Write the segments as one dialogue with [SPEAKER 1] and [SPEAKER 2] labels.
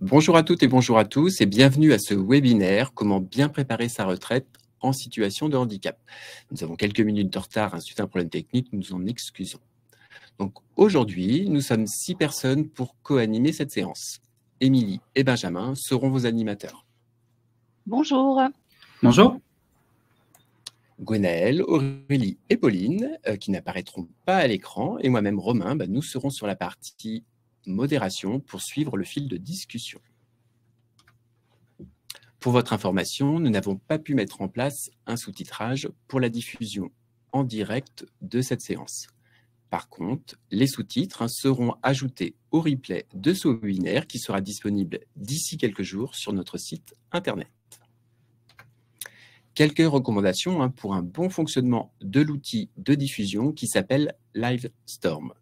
[SPEAKER 1] Bonjour à toutes et bonjour à tous et bienvenue à ce webinaire Comment bien préparer sa retraite en situation de handicap. Nous avons quelques minutes de retard suite à un problème technique, nous nous en excusons. Donc aujourd'hui, nous sommes 6 personnes pour co-animer cette séance. Émilie et Benjamin seront vos animateurs.
[SPEAKER 2] Bonjour.
[SPEAKER 3] Bonjour.
[SPEAKER 1] Gwenaëlle, Aurélie et Pauline, qui n'apparaîtront pas à l'écran, et moi-même Romain, nous serons sur la partie modération pour suivre le fil de discussion. Pour votre information, nous n'avons pas pu mettre en place un sous-titrage pour la diffusion en direct de cette séance. Par contre, les sous-titres seront ajoutés au replay de ce webinaire qui sera disponible d'ici quelques jours sur notre site internet. Quelques recommandations pour un bon fonctionnement de l'outil de diffusion qui s'appelle Livestorm.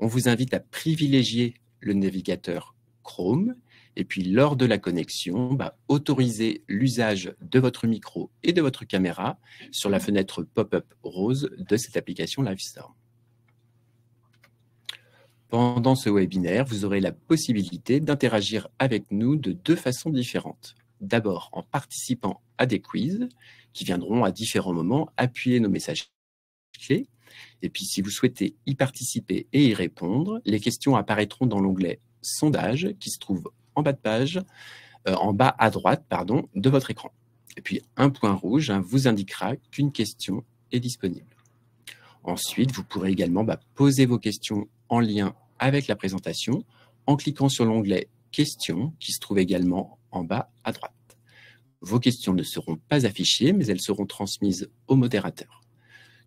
[SPEAKER 1] On vous invite à privilégier le navigateur Chrome et puis lors de la connexion, autorisez l'usage de votre micro et de votre caméra sur la fenêtre pop-up rose de cette application Livestorm. Pendant ce webinaire, vous aurez la possibilité d'interagir avec nous de 2 façons différentes. D'abord, en participant à des quiz qui viendront à différents moments appuyer nos messages clés. Et puis, si vous souhaitez y participer et y répondre, les questions apparaîtront dans l'onglet « Sondage » qui se trouve en bas de page, en bas à droite, de votre écran. Et puis, un point rouge vous indiquera qu'une question est disponible. Ensuite, vous pourrez également poser vos questions en lien avec la présentation en cliquant sur l'onglet « Questions » qui se trouve également en bas à droite. Vos questions ne seront pas affichées, mais elles seront transmises au modérateur.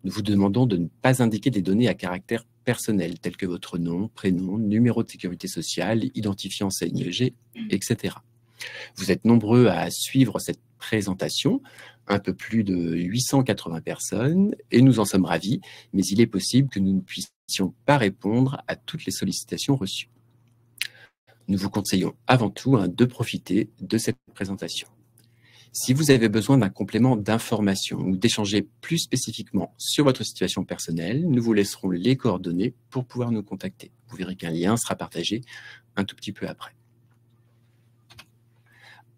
[SPEAKER 1] Nous vous demandons de ne pas indiquer des données à caractère personnel, telles que votre nom, prénom, numéro de sécurité sociale, identifiant CNIEG, etc. Vous êtes nombreux à suivre cette présentation, un peu plus de 880 personnes, et nous en sommes ravis, mais il est possible que nous ne puissions pas répondre à toutes les sollicitations reçues. Nous vous conseillons avant tout de profiter de cette présentation. Si vous avez besoin d'un complément d'information ou d'échanger plus spécifiquement sur votre situation personnelle, nous vous laisserons les coordonnées pour pouvoir nous contacter. Vous verrez qu'un lien sera partagé un tout petit peu après.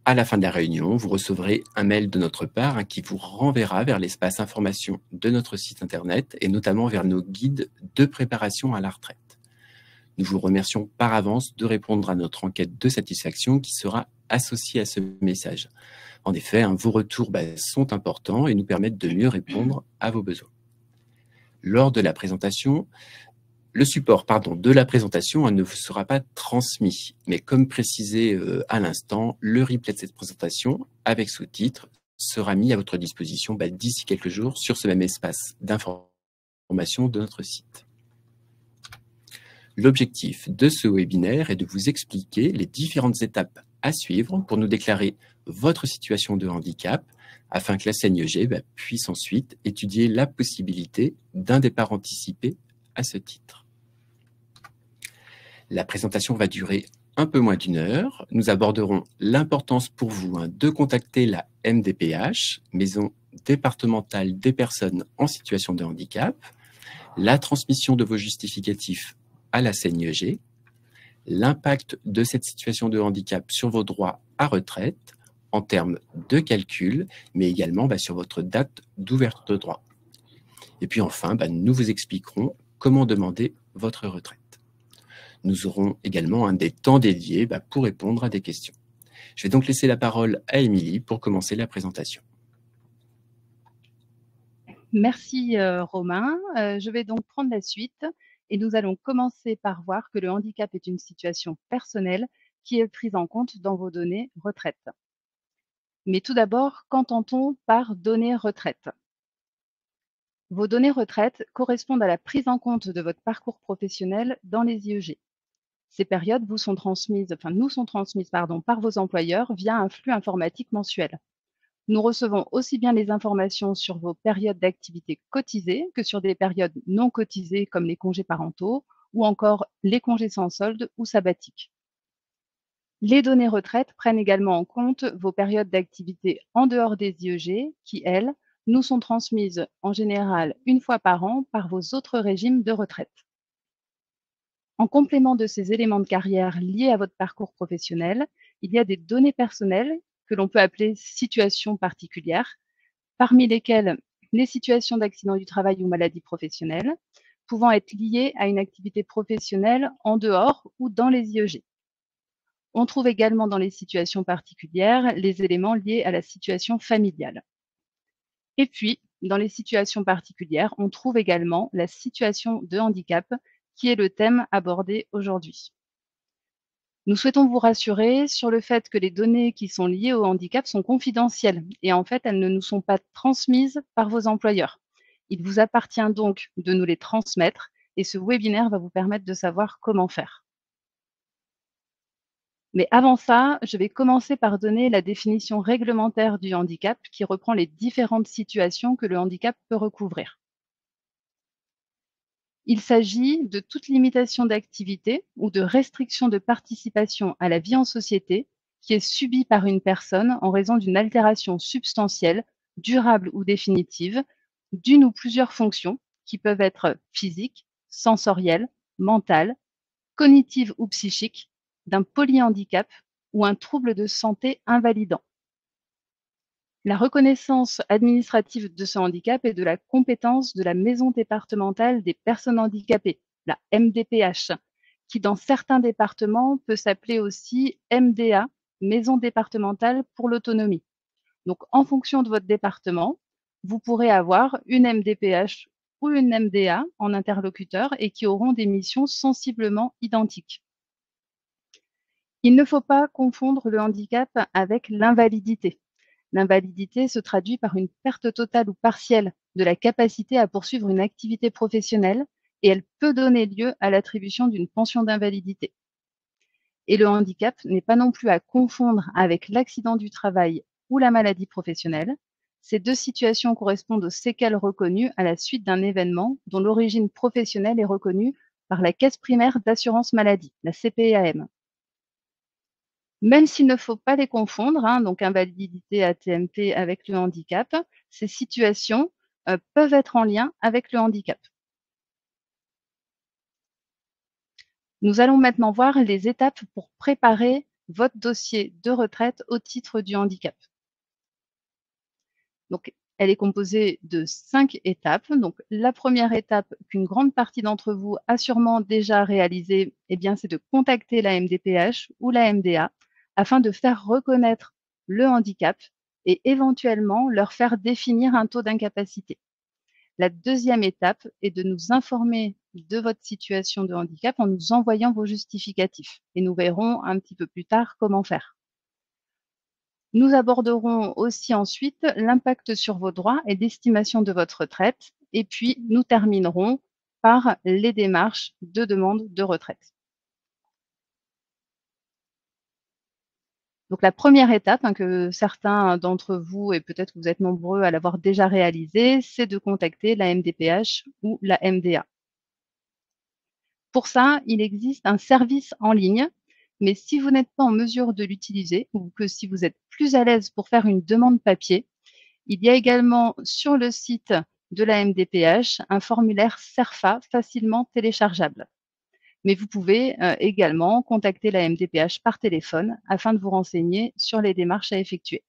[SPEAKER 1] À la fin de la réunion, vous recevrez un mail de notre part qui vous renverra vers l'espace information de notre site internet et notamment vers nos guides de préparation à la retraite. Nous vous remercions par avance de répondre à notre enquête de satisfaction qui sera associée à ce message. En effet, vos retours sont importants et nous permettent de mieux répondre à vos besoins. Lors de la présentation, le support de la présentation ne vous sera pas transmis, mais comme précisé à l'instant, le replay de cette présentation avec sous-titres sera mis à votre disposition d'ici quelques jours sur ce même espace d'information de notre site. L'objectif de ce webinaire est de vous expliquer les différentes étapes à suivre pour nous déclarer votre situation de handicap afin que la CNIEG puisse ensuite étudier la possibilité d'un départ anticipé à ce titre. La présentation va durer un peu moins d'1 heure. Nous aborderons l'importance pour vous de contacter la MDPH, Maison départementale des personnes en situation de handicap, la transmission de vos justificatifs à la CNIEG, l'impact de cette situation de handicap sur vos droits à retraite en termes de calcul, mais également sur votre date d'ouverture de droit. Et puis enfin, nous vous expliquerons comment demander votre retraite. Nous aurons également des temps dédiés pour répondre à des questions. Je vais donc laisser la parole à Émilie pour commencer la présentation.
[SPEAKER 2] Merci Romain. Je vais donc prendre la suite et nous allons commencer par voir que le handicap est une situation personnelle qui est prise en compte dans vos données retraite. Mais tout d'abord, qu'entend-on par données retraite? Vos données retraite correspondent à la prise en compte de votre parcours professionnel dans les IEG. Ces périodes nous sont transmises par vos employeurs via un flux informatique mensuel. Nous recevons aussi bien les informations sur vos périodes d'activité cotisées que sur des périodes non cotisées comme les congés parentaux ou encore les congés sans solde ou sabbatiques. Les données retraite prennent également en compte vos périodes d'activité en dehors des IEG qui, elles, nous sont transmises en général 1 fois par an par vos autres régimes de retraite. En complément de ces éléments de carrière liés à votre parcours professionnel, il y a des données personnelles que l'on peut appeler situations particulières, parmi lesquelles les situations d'accident du travail ou maladie professionnelle, pouvant être liées à une activité professionnelle en dehors ou dans les IEG. On trouve également dans les situations particulières les éléments liés à la situation familiale. Et puis, dans les situations particulières, on trouve également la situation de handicap, qui est le thème abordé aujourd'hui. Nous souhaitons vous rassurer sur le fait que les données qui sont liées au handicap sont confidentielles et en fait, elles ne nous sont pas transmises par vos employeurs. Il vous appartient donc de nous les transmettre et ce webinaire va vous permettre de savoir comment faire. Mais avant ça, je vais commencer par donner la définition réglementaire du handicap qui reprend les différentes situations que le handicap peut recouvrir. Il s'agit de toute limitation d'activité ou de restriction de participation à la vie en société qui est subie par une personne en raison d'une altération substantielle, durable ou définitive, d'une ou plusieurs fonctions qui peuvent être physiques, sensorielles, mentales, cognitives ou psychiques, d'un polyhandicap ou un trouble de santé invalidant. La reconnaissance administrative de ce handicap est de la compétence de la Maison départementale des personnes handicapées, la MDPH, qui dans certains départements peut s'appeler aussi MDA, Maison départementale pour l'autonomie. Donc en fonction de votre département, vous pourrez avoir une MDPH ou une MDA en interlocuteur et qui auront des missions sensiblement identiques. Il ne faut pas confondre le handicap avec l'invalidité. L'invalidité se traduit par une perte totale ou partielle de la capacité à poursuivre une activité professionnelle et elle peut donner lieu à l'attribution d'une pension d'invalidité. Et le handicap n'est pas non plus à confondre avec l'accident du travail ou la maladie professionnelle. Ces deux situations correspondent aux séquelles reconnues à la suite d'un événement dont l'origine professionnelle est reconnue par la Caisse primaire d'assurance maladie, la CPAM. Même s'il ne faut pas les confondre, donc invalidité AT-MP avec le handicap, ces situations peuvent être en lien avec le handicap. Nous allons maintenant voir les étapes pour préparer votre dossier de retraite au titre du handicap. Donc, elle est composée de 5 étapes. Donc, la première étape qu'une grande partie d'entre vous a sûrement déjà réalisée, c'est de contacter la MDPH ou la MDA afin de faire reconnaître le handicap et éventuellement leur faire définir un taux d'incapacité. La deuxième étape est de nous informer de votre situation de handicap en nous envoyant vos justificatifs. Et nous verrons un petit peu plus tard comment faire. Nous aborderons aussi ensuite l'impact sur vos droits et l'estimation de votre retraite. Et puis, nous terminerons par les démarches de demande de retraite. Donc la première étape que certains d'entre vous, et peut-être que vous êtes nombreux à l'avoir déjà réalisée, c'est de contacter la MDPH ou la MDA. Pour ça, il existe un service en ligne, mais si vous n'êtes pas en mesure de l'utiliser ou que si vous êtes plus à l'aise pour faire une demande papier, il y a également sur le site de la MDPH un formulaire CERFA facilement téléchargeable. Mais vous pouvez également contacter la MDPH par téléphone afin de vous renseigner sur les démarches à effectuer.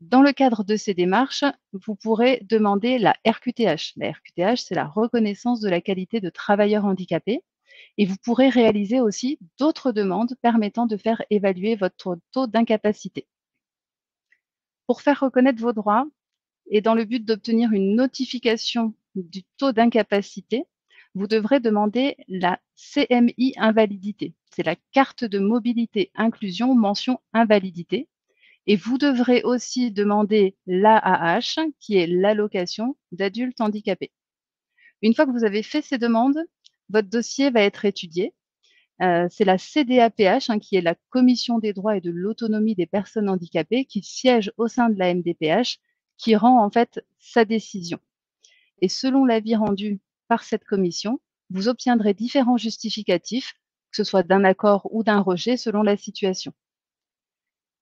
[SPEAKER 2] Dans le cadre de ces démarches, vous pourrez demander la RQTH. La RQTH, c'est la reconnaissance de la qualité de travailleur handicapé. Et vous pourrez réaliser aussi d'autres demandes permettant de faire évaluer votre taux d'incapacité. Pour faire reconnaître vos droits et dans le but d'obtenir une notification du taux d'incapacité, vous devrez demander la CMI invalidité. C'est la carte de mobilité inclusion mention invalidité. Et vous devrez aussi demander l'AAH, qui est l'allocation d'adulte handicapé. Une fois que vous avez fait ces demandes, votre dossier va être étudié. C'est la CDAPH, qui est la Commission des droits et de l'autonomie des personnes handicapées, qui siège au sein de la MDPH, qui rend en fait sa décision. Et selon l'avis rendu par cette commission, vous obtiendrez différents justificatifs, que ce soit d'un accord ou d'un rejet selon la situation.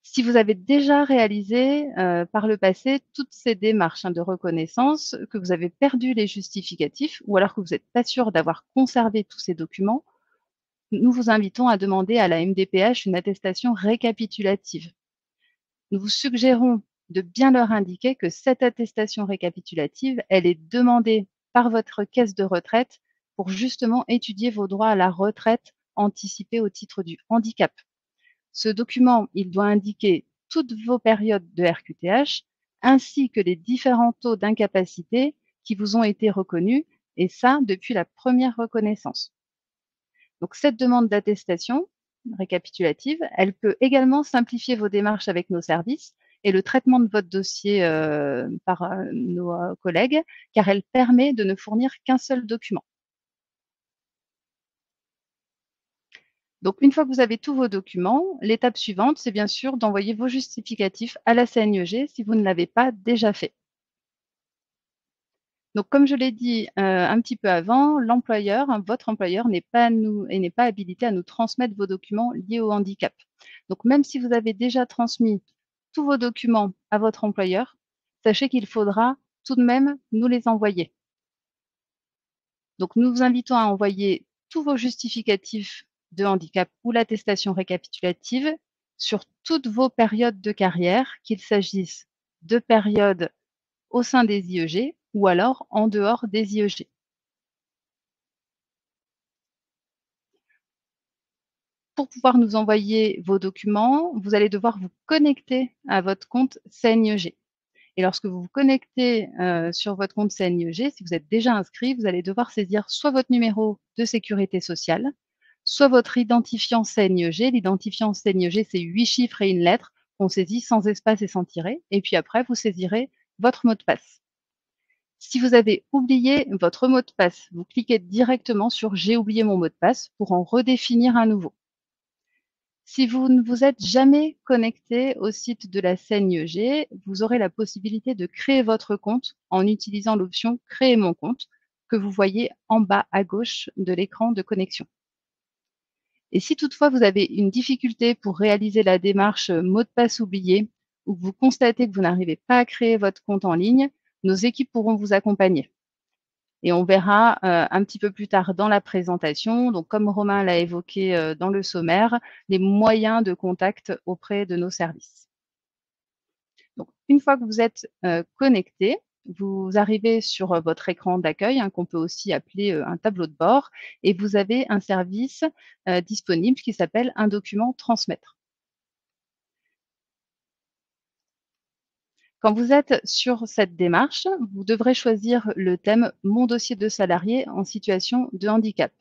[SPEAKER 2] Si vous avez déjà réalisé par le passé toutes ces démarches de reconnaissance, que vous avez perdu les justificatifs ou alors que vous n'êtes pas sûr d'avoir conservé tous ces documents, nous vous invitons à demander à la MDPH une attestation récapitulative. Nous vous suggérons de bien leur indiquer que cette attestation récapitulative, elle est demandée par votre caisse de retraite pour justement étudier vos droits à la retraite anticipée au titre du handicap. Ce document, il doit indiquer toutes vos périodes de RQTH ainsi que les différents taux d'incapacité qui vous ont été reconnus, et ça depuis la première reconnaissance. Donc cette demande d'attestation récapitulative, elle peut également simplifier vos démarches avec nos services et le traitement de votre dossier par nos collègues, car elle permet de ne fournir qu'un seul document. Donc, une fois que vous avez tous vos documents, l'étape suivante, c'est bien sûr d'envoyer vos justificatifs à la CNIEG si vous ne l'avez pas déjà fait. Donc, comme je l'ai dit un petit peu avant, l'employeur, votre employeur, n'est pas habilité à nous transmettre vos documents liés au handicap. Donc, même si vous avez déjà transmis tous vos documents à votre employeur, sachez qu'il faudra tout de même nous les envoyer. Donc, nous vous invitons à envoyer tous vos justificatifs de handicap ou l'attestation récapitulative sur toutes vos périodes de carrière, qu'il s'agisse de périodes au sein des IEG ou alors en dehors des IEG. Pour pouvoir nous envoyer vos documents, vous allez devoir vous connecter à votre compte CNIEG. Et lorsque vous vous connectez sur votre compte CNIEG, si vous êtes déjà inscrit, vous allez devoir saisir soit votre numéro de sécurité sociale, soit votre identifiant CNIEG. L'identifiant CNIEG, c'est 8 chiffres et une lettre qu'on saisit sans espace et sans tiret. Et puis après, vous saisirez votre mot de passe. Si vous avez oublié votre mot de passe, vous cliquez directement sur « J'ai oublié mon mot de passe » pour en redéfinir un nouveau. Si vous ne vous êtes jamais connecté au site de la CNIEG, vous aurez la possibilité de créer votre compte en utilisant l'option « Créer mon compte » que vous voyez en bas à gauche de l'écran de connexion. Et si toutefois vous avez une difficulté pour réaliser la démarche mot de passe oublié ou que vous constatez que vous n'arrivez pas à créer votre compte en ligne, nos équipes pourront vous accompagner. Et on verra un petit peu plus tard dans la présentation, donc comme Romain l'a évoqué dans le sommaire, les moyens de contact auprès de nos services. Donc, une fois que vous êtes connecté, vous arrivez sur votre écran d'accueil, qu'on peut aussi appeler un tableau de bord, et vous avez un service disponible qui s'appelle un document transmettre. Quand vous êtes sur cette démarche, vous devrez choisir le thème « Mon dossier de salarié en situation de handicap ».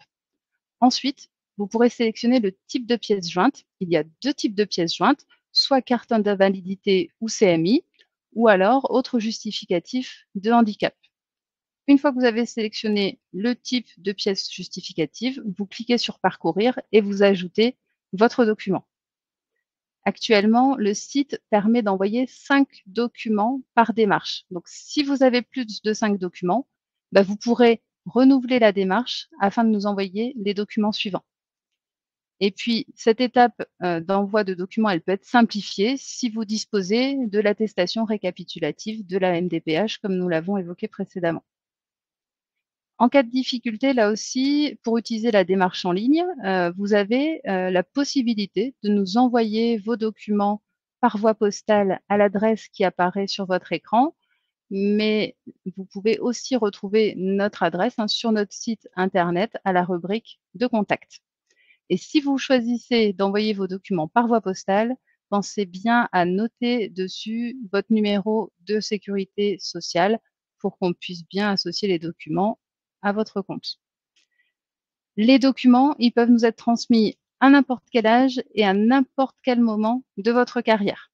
[SPEAKER 2] Ensuite, vous pourrez sélectionner le type de pièce jointe. Il y a deux types de pièces jointes, soit carte d'invalidité ou CMI, ou alors autre justificatif de handicap. Une fois que vous avez sélectionné le type de pièce justificative, vous cliquez sur « Parcourir » et vous ajoutez votre document. Actuellement, le site permet d'envoyer 5 documents par démarche. Donc, si vous avez plus de 5 documents, vous pourrez renouveler la démarche afin de nous envoyer les documents suivants. Et puis, cette étape d'envoi de documents, elle peut être simplifiée si vous disposez de l'attestation récapitulative de la MDPH, comme nous l'avons évoqué précédemment. En cas de difficulté, là aussi, pour utiliser la démarche en ligne, vous avez la possibilité de nous envoyer vos documents par voie postale à l'adresse qui apparaît sur votre écran, mais vous pouvez aussi retrouver notre adresse sur notre site internet à la rubrique de contact. Et si vous choisissez d'envoyer vos documents par voie postale, pensez bien à noter dessus votre numéro de sécurité sociale pour qu'on puisse bien associer les documents à votre compte. Les documents, ils peuvent nous être transmis à n'importe quel âge et à n'importe quel moment de votre carrière.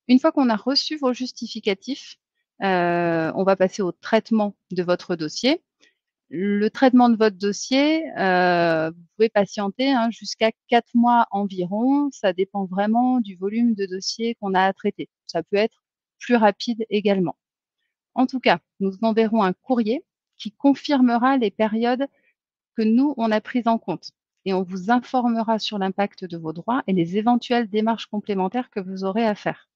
[SPEAKER 2] Une fois qu'on a reçu vos justificatifs, on va passer au traitement de votre dossier. Le traitement de votre dossier, vous pouvez patienter jusqu'à 4 mois environ. Ça dépend vraiment du volume de dossier qu'on a à traiter. Ça peut être plus rapide également. En tout cas, nous enverrons un courrier qui confirmera les périodes que nous, on a prises en compte. Et on vous informera sur l'impact de vos droits et les éventuelles démarches complémentaires que vous aurez à faire.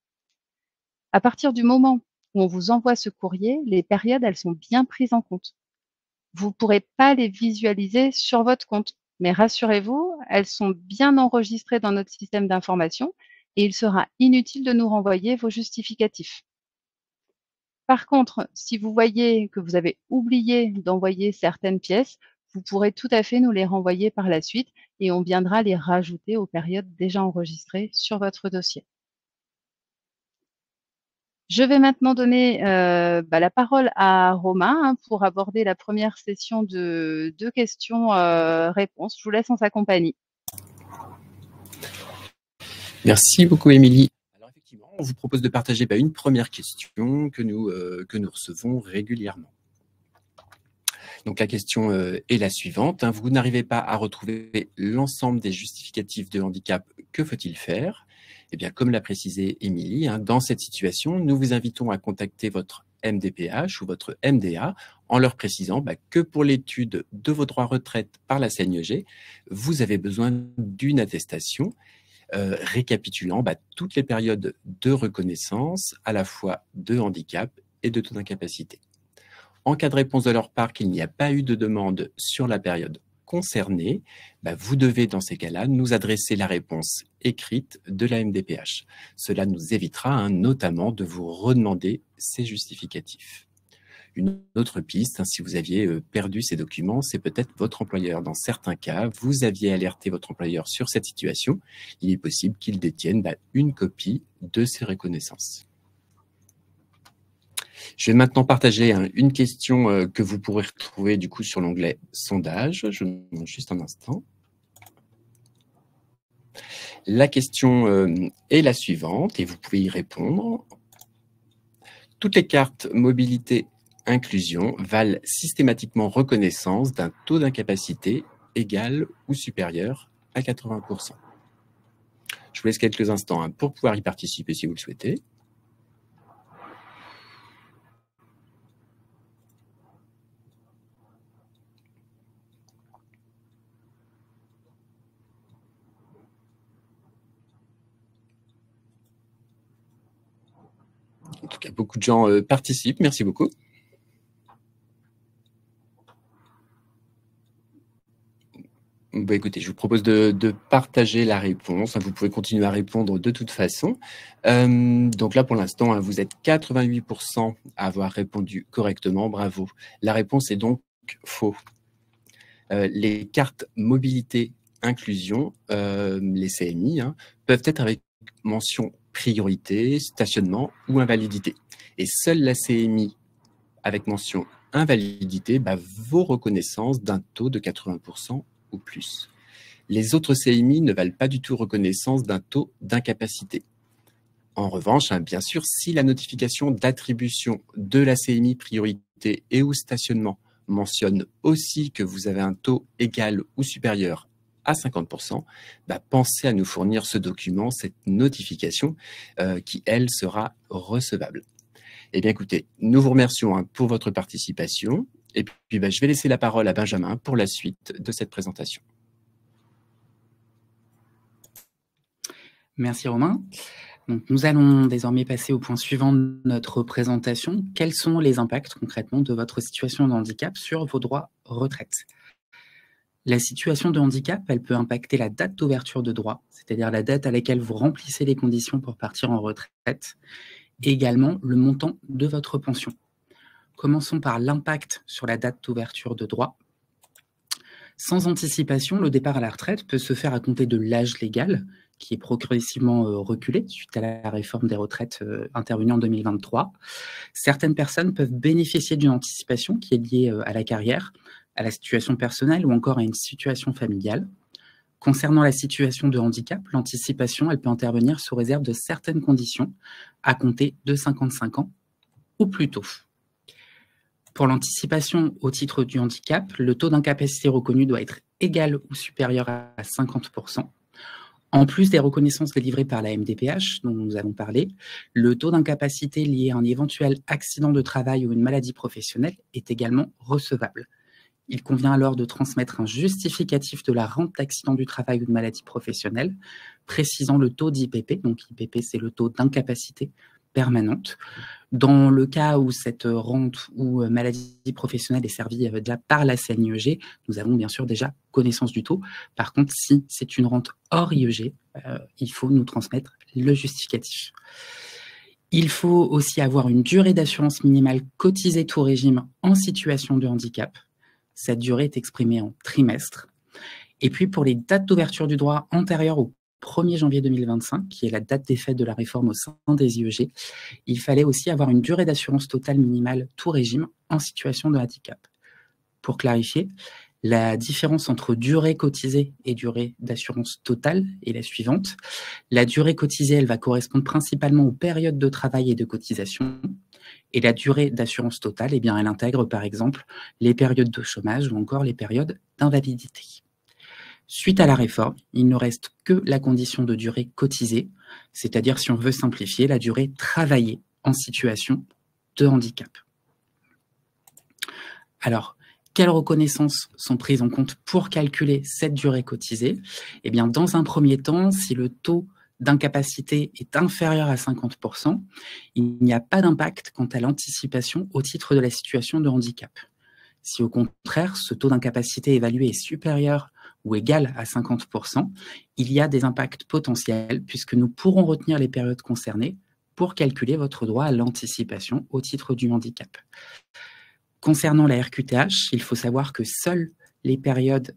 [SPEAKER 2] À partir du moment où on vous envoie ce courrier, les périodes, elles sont bien prises en compte. Vous ne pourrez pas les visualiser sur votre compte. Mais rassurez-vous, elles sont bien enregistrées dans notre système d'information et il sera inutile de nous renvoyer vos justificatifs. Par contre, si vous voyez que vous avez oublié d'envoyer certaines pièces, vous pourrez tout à fait nous les renvoyer par la suite et on viendra les rajouter aux périodes déjà enregistrées sur votre dossier. Je vais maintenant donner la parole à Romain pour aborder la première session de questions-réponses. Je vous laisse en sa compagnie.
[SPEAKER 1] Merci beaucoup, Émilie. Alors, effectivement, on vous propose de partager une première question que nous recevons régulièrement. Donc, la question est la suivante. Vous n'arrivez pas à retrouver l'ensemble des justificatifs de handicap. Que faut-il faire? Eh bien, comme l'a précisé Émilie, dans cette situation, nous vous invitons à contacter votre MDPH ou votre MDA en leur précisant que pour l'étude de vos droits retraite par la CNEG, vous avez besoin d'une attestation récapitulant toutes les périodes de reconnaissance, à la fois de handicap et de taux d'incapacité. En cas de réponse de leur part qu'il n'y a pas eu de demande sur la période concernée, vous devez dans ces cas-là nous adresser la réponse écrite de la MDPH. Cela nous évitera notamment de vous redemander ces justificatifs. Une autre piste, si vous aviez perdu ces documents, c'est peut-être votre employeur. Dans certains cas, vous aviez alerté votre employeur sur cette situation. Il est possible qu'il détienne une copie de ces reconnaissances. Je vais maintenant partager une question que vous pourrez retrouver du coup sur l'onglet sondage. Je vous montre juste un instant. La question est la suivante et vous pouvez y répondre. Toutes les cartes mobilité inclusion valent systématiquement reconnaissance d'un taux d'incapacité égal ou supérieur à 80%. Je vous laisse quelques instants pour pouvoir y participer si vous le souhaitez. En tout cas, beaucoup de gens participent. Merci beaucoup. Écoutez, je vous propose de partager la réponse. Vous pouvez continuer à répondre de toute façon. Donc là, pour l'instant, vous êtes 88% à avoir répondu correctement. Bravo. La réponse est donc faux. Les cartes mobilité inclusion, les CMI, peuvent être avec mention priorité, stationnement ou invalidité. Et seule la CMI avec mention invalidité vaut reconnaissance d'un taux de 80% ou plus. Les autres CMI ne valent pas du tout reconnaissance d'un taux d'incapacité. En revanche, bien sûr, si la notification d'attribution de la CMI priorité et ou stationnement mentionne aussi que vous avez un taux égal ou supérieur à 50%, pensez à nous fournir ce document, cette notification qui, elle, sera recevable. Eh bien, écoutez, nous vous remercions pour votre participation. Et puis, je vais laisser la parole à Benjamin pour la suite de cette présentation.
[SPEAKER 3] Merci Romain. Donc, nous allons désormais passer au point suivant de notre présentation. Quels sont les impacts concrètement de votre situation de handicap sur vos droits retraite? La situation de handicap, elle peut impacter la date d'ouverture de droit, c'est-à-dire la date à laquelle vous remplissez les conditions pour partir en retraite, et également le montant de votre pension. Commençons par l'impact sur la date d'ouverture de droit. Sans anticipation, le départ à la retraite peut se faire à compter de l'âge légal, qui est progressivement reculé suite à la réforme des retraites intervenue en 2023. Certaines personnes peuvent bénéficier d'une anticipation qui est liée à la carrière, à la situation personnelle ou encore à une situation familiale. Concernant la situation de handicap, l'anticipation, elle peut intervenir sous réserve de certaines conditions, à compter de 55 ans ou plus tôt. Pour l'anticipation au titre du handicap, le taux d'incapacité reconnu doit être égal ou supérieur à 50%. En plus des reconnaissances délivrées par la MDPH, dont nous avons parlé, le taux d'incapacité lié à un éventuel accident de travail ou une maladie professionnelle est également recevable. Il convient alors de transmettre un justificatif de la rente d'accident du travail ou de maladie professionnelle, précisant le taux d'IPP, donc IPP c'est le taux d'incapacité permanente. Dans le cas où cette rente ou maladie professionnelle est servie déjà par la CNIEG, nous avons bien sûr déjà connaissance du taux. Par contre, si c'est une rente hors IEG, il faut nous transmettre le justificatif. Il faut aussi avoir une durée d'assurance minimale cotisée tout régime en situation de handicap. Cette durée est exprimée en trimestres. Et puis, pour les dates d'ouverture du droit antérieures au 1er janvier 2025, qui est la date d'effet de la réforme au sein des IEG, il fallait aussi avoir une durée d'assurance totale minimale tout régime en situation de handicap. Pour clarifier, la différence entre durée cotisée et durée d'assurance totale est la suivante. La durée cotisée, elle va correspondre principalement aux périodes de travail et de cotisation. Et la durée d'assurance totale, eh bien, elle intègre par exemple les périodes de chômage ou encore les périodes d'invalidité. Suite à la réforme, il ne reste que la condition de durée cotisée, c'est-à-dire, si on veut simplifier, la durée travaillée en situation de handicap. Alors, quelles reconnaissances sont prises en compte pour calculer cette durée cotisée? Eh bien, dans un premier temps, si le taux d'incapacité est inférieur à 50%, il n'y a pas d'impact quant à l'anticipation au titre de la situation de handicap. Si au contraire, ce taux d'incapacité évalué est supérieur ou égal à 50%, il y a des impacts potentiels puisque nous pourrons retenir les périodes concernées pour calculer votre droit à l'anticipation au titre du handicap. Concernant la RQTH, il faut savoir que seules les périodes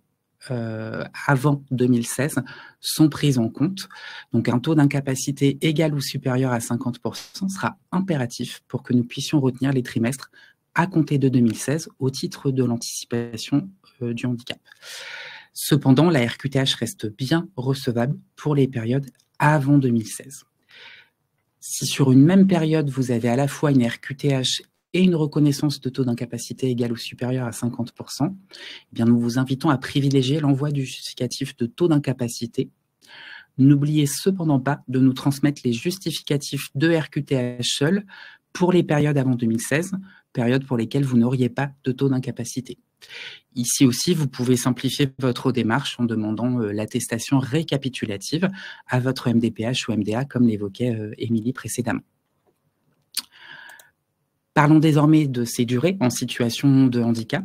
[SPEAKER 3] avant 2016 sont prises en compte. Donc un taux d'incapacité égal ou supérieur à 50% sera impératif pour que nous puissions retenir les trimestres à compter de 2016 au titre de l'anticipation du handicap. Cependant, la RQTH reste bien recevable pour les périodes avant 2016. Si sur une même période, vous avez à la fois une RQTH et une reconnaissance de taux d'incapacité égal ou supérieur à 50%, eh bien nous vous invitons à privilégier l'envoi du justificatif de taux d'incapacité. N'oubliez cependant pas de nous transmettre les justificatifs de RQTH seuls pour les périodes avant 2016, périodes pour lesquelles vous n'auriez pas de taux d'incapacité. Ici aussi, vous pouvez simplifier votre démarche en demandant l'attestation récapitulative à votre MDPH ou MDA, comme l'évoquait Émilie précédemment. Parlons désormais de ces durées en situation de handicap.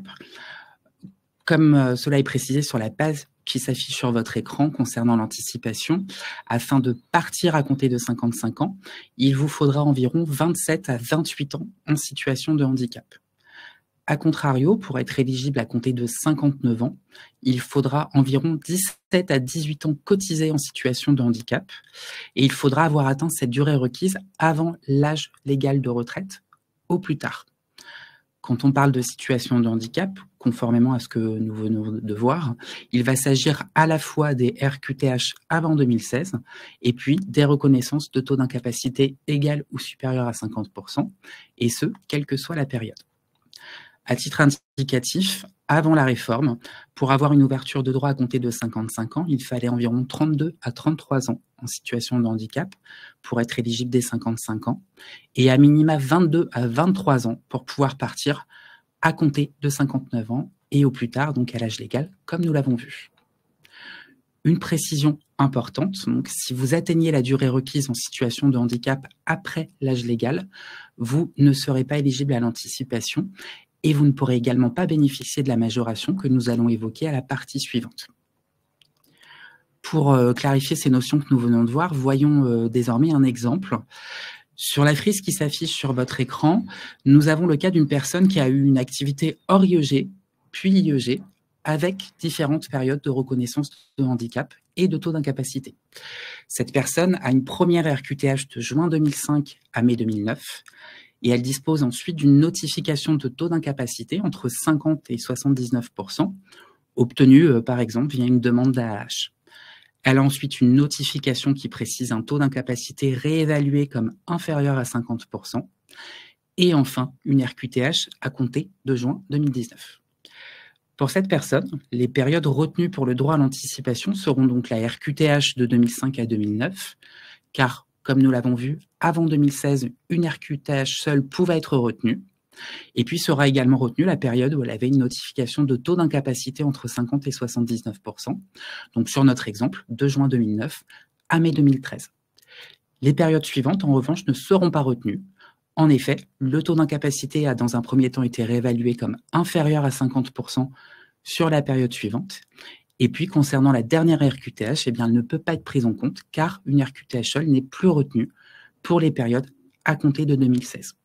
[SPEAKER 3] Comme cela est précisé sur la page qui s'affiche sur votre écran concernant l'anticipation, afin de partir à compter de 55 ans, il vous faudra environ 27 à 28 ans en situation de handicap. A contrario, pour être éligible à compter de 59 ans, il faudra environ 17 à 18 ans cotisés en situation de handicap et il faudra avoir atteint cette durée requise avant l'âge légal de retraite, au plus tard. Quand on parle de situation de handicap, conformément à ce que nous venons de voir, il va s'agir à la fois des RQTH avant 2016 et puis des reconnaissances de taux d'incapacité égal ou supérieur à 50%, et ce, quelle que soit la période. À titre indicatif, avant la réforme, pour avoir une ouverture de droit à compter de 55 ans, il fallait environ 32 à 33 ans en situation de handicap pour être éligible dès 55 ans et à minima 22 à 23 ans pour pouvoir partir à compter de 59 ans et au plus tard, donc à l'âge légal, comme nous l'avons vu. Une précision importante, donc si vous atteignez la durée requise en situation de handicap après l'âge légal, vous ne serez pas éligible à l'anticipation et vous ne pourrez également pas bénéficier de la majoration que nous allons évoquer à la partie suivante. Pour clarifier ces notions que nous venons de voir, voyons désormais un exemple. Sur la frise qui s'affiche sur votre écran, nous avons le cas d'une personne qui a eu une activité hors IEG, puis IEG, avec différentes périodes de reconnaissance de handicap et de taux d'incapacité. Cette personne a une première RQTH de juin 2005 à mai 2009, et elle dispose ensuite d'une notification de taux d'incapacité entre 50 et 79%, obtenue par exemple via une demande d'AAH. Elle a ensuite une notification qui précise un taux d'incapacité réévalué comme inférieur à 50%, et enfin une RQTH à compter de juin 2019. Pour cette personne, les périodes retenues pour le droit à l'anticipation seront donc la RQTH de 2005 à 2009, car comme nous l'avons vu, avant 2016, une RQTH seule pouvait être retenue. Et puis sera également retenue la période où elle avait une notification de taux d'incapacité entre 50 et 79%. Donc sur notre exemple, de juin 2009 à mai 2013. Les périodes suivantes, en revanche, ne seront pas retenues. En effet, le taux d'incapacité a dans un premier temps été réévalué comme inférieur à 50% sur la période suivante. Et puis, concernant la dernière RQTH, eh bien, elle ne peut pas être prise en compte car une RQTH seule n'est plus retenue pour les périodes à compter de 2016.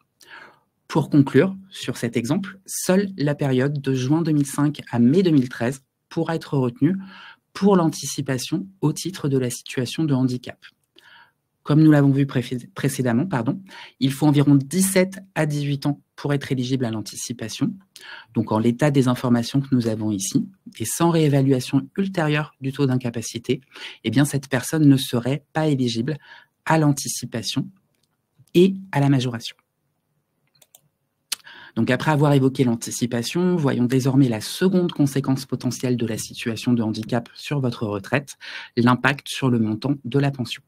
[SPEAKER 3] Pour conclure, sur cet exemple, seule la période de juin 2005 à mai 2013 pourra être retenue pour l'anticipation au titre de la situation de handicap. Comme nous l'avons vu précédemment, il faut environ 17 à 18 ans pour être éligible à l'anticipation. Donc, en l'état des informations que nous avons ici, et sans réévaluation ultérieure du taux d'incapacité, eh bien, cette personne ne serait pas éligible à l'anticipation et à la majoration. Donc, après avoir évoqué l'anticipation, voyons désormais la seconde conséquence potentielle de la situation de handicap sur votre retraite, l'impact sur le montant de la pension.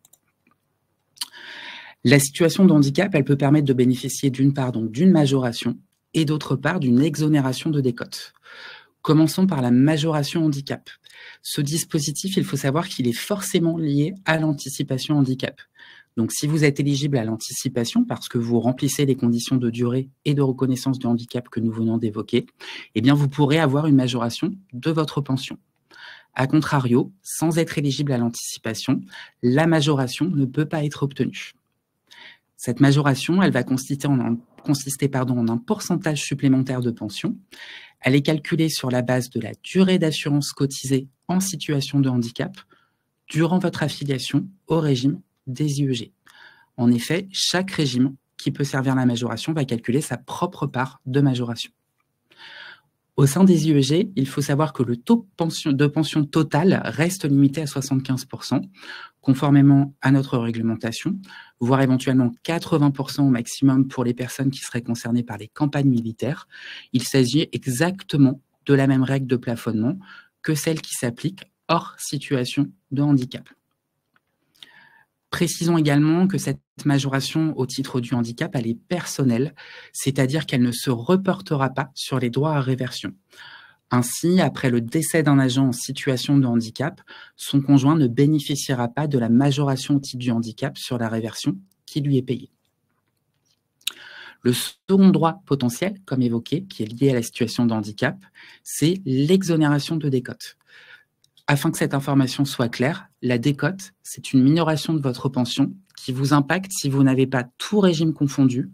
[SPEAKER 3] La situation de handicap, elle peut permettre de bénéficier d'une part d'une majoration et d'autre part d'une exonération de décote. Commençons par la majoration handicap. Ce dispositif, il faut savoir qu'il est forcément lié à l'anticipation handicap. Donc, si vous êtes éligible à l'anticipation parce que vous remplissez les conditions de durée et de reconnaissance de handicap que nous venons d'évoquer, eh bien, vous pourrez avoir une majoration de votre pension. A contrario, sans être éligible à l'anticipation, la majoration ne peut pas être obtenue. Cette majoration, elle va consister en un pourcentage supplémentaire de pension. Elle est calculée sur la base de la durée d'assurance cotisée en situation de handicap durant votre affiliation au régime des IEG. En effet, chaque régime qui peut servir la majoration va calculer sa propre part de majoration. Au sein des IEG, il faut savoir que le taux de pension total reste limité à 75%, conformément à notre réglementation, voire éventuellement 80% au maximum pour les personnes qui seraient concernées par les campagnes militaires. Il s'agit exactement de la même règle de plafonnement que celle qui s'applique hors situation de handicap. Précisons également que cette majoration au titre du handicap, elle est personnelle, c'est-à-dire qu'elle ne se reportera pas sur les droits à réversion. Ainsi, après le décès d'un agent en situation de handicap, son conjoint ne bénéficiera pas de la majoration au titre du handicap sur la réversion qui lui est payée. Le second droit potentiel, comme évoqué, qui est lié à la situation de handicap, c'est l'exonération de décote. Afin que cette information soit claire, la décote, c'est une minoration de votre pension qui vous impacte si vous n'avez pas, tout régime confondu,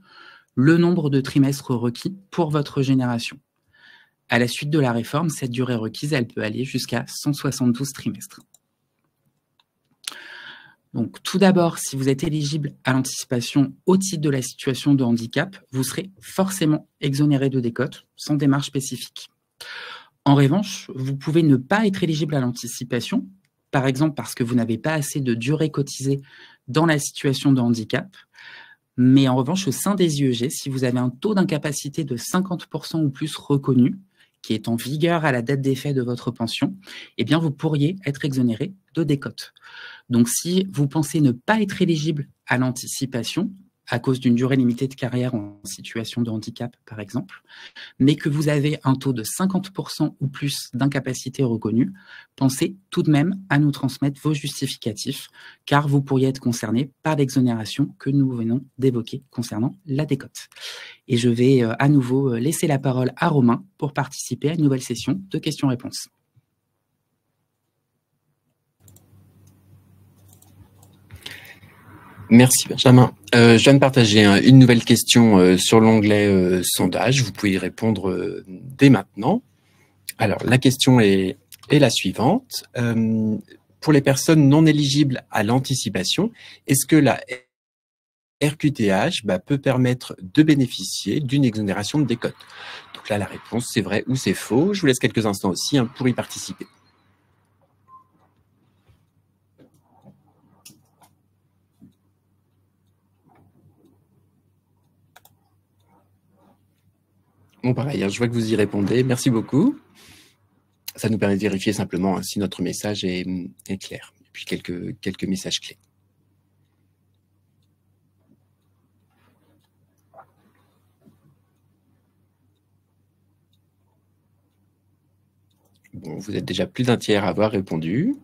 [SPEAKER 3] le nombre de trimestres requis pour votre génération. À la suite de la réforme, cette durée requise, elle peut aller jusqu'à 172 trimestres. Donc, tout d'abord, si vous êtes éligible à l'anticipation au titre de la situation de handicap, vous serez forcément exonéré de décote, sans démarche spécifique. En revanche, vous pouvez ne pas être éligible à l'anticipation, par exemple parce que vous n'avez pas assez de durée cotisée dans la situation de handicap, mais en revanche, au sein des IEG, si vous avez un taux d'incapacité de 50% ou plus reconnu, qui est en vigueur à la date d'effet de votre pension, eh bien, vous pourriez être exonéré de décote. Donc, si vous pensez ne pas être éligible à l'anticipation, à cause d'une durée limitée de carrière en situation de handicap, par exemple, mais que vous avez un taux de 50% ou plus d'incapacité reconnue, pensez tout de même à nous transmettre vos justificatifs, car vous pourriez être concerné par l'exonération que nous venons d'évoquer concernant la décote. Et je vais à nouveau laisser la parole à Romain pour participer à une nouvelle session de questions-réponses.
[SPEAKER 1] Merci Benjamin. Je viens de partager une nouvelle question sur l'onglet sondage. Vous pouvez y répondre dès maintenant. Alors, la question est la suivante. Pour les personnes non éligibles à l'anticipation, est-ce que la RQTH peut permettre de bénéficier d'une exonération de décote? Donc là, la réponse, c'est vrai ou c'est faux. Je vous laisse quelques instants aussi pour y participer. Bon, pareil, je vois que vous y répondez. Merci beaucoup. Ça nous permet de vérifier simplement si notre message est clair. Et puis quelques messages clés. Bon, vous êtes déjà plus d'un tiers à avoir répondu.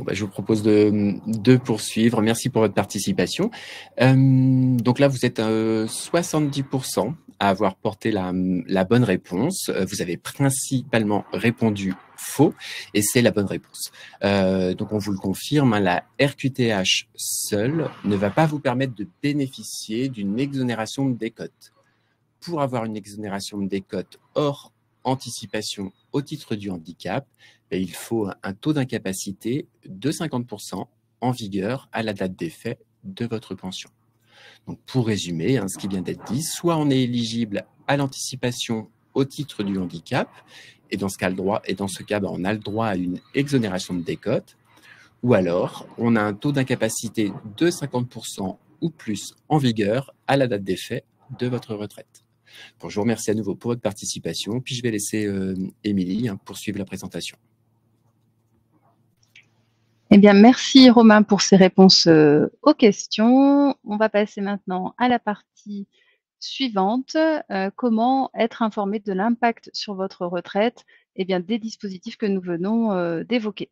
[SPEAKER 1] Bon, bah, je vous propose de poursuivre. Merci pour votre participation. Donc là, vous êtes 70% à avoir porté la bonne réponse. Vous avez principalement répondu faux et c'est la bonne réponse. Donc on vous le confirme, hein, la RQTH seule ne va pas vous permettre de bénéficier d'une exonération de décote. Pour avoir une exonération de décote hors anticipation au titre du handicap, il faut un taux d'incapacité de 50% en vigueur à la date d'effet de votre pension. Donc pour résumer, hein, ce qui vient d'être dit, soit on est éligible à l'anticipation au titre du handicap, et dans ce cas, on a le droit à une exonération de décote, ou alors on a un taux d'incapacité de 50% ou plus en vigueur à la date d'effet de votre retraite. Bon, je vous remercie à nouveau pour votre participation, puis je vais laisser Émilie poursuivre la présentation.
[SPEAKER 2] Eh bien, merci Romain pour ces réponses aux questions. On va passer maintenant à la partie suivante. Comment être informé de l'impact sur votre retraite des dispositifs que nous venons d'évoquer.